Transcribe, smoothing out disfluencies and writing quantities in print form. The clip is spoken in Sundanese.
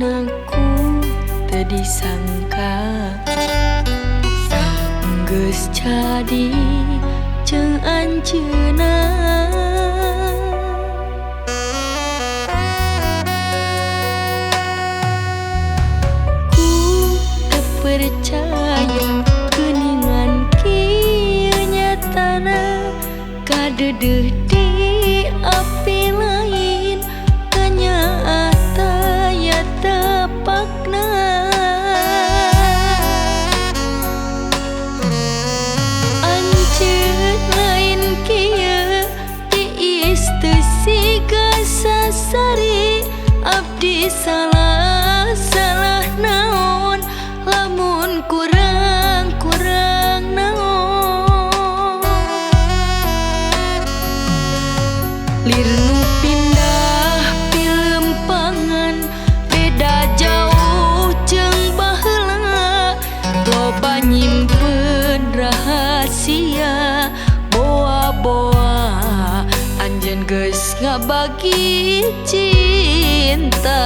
aku tadi sangka sanggeus jadi jeung anjeunna. Ku teu percaya geuningan kieu nyatana kadeudeut di api lain kanyaata ya tepakna. Anjeun lain kieu tiis teu siga sasari abdi salah naon lamun kurang naon. Lirnu pindah pilempangan beda jauh jeung baheula loba nyimpen rahasia boa-boa anjeun geus ngabagi cinta.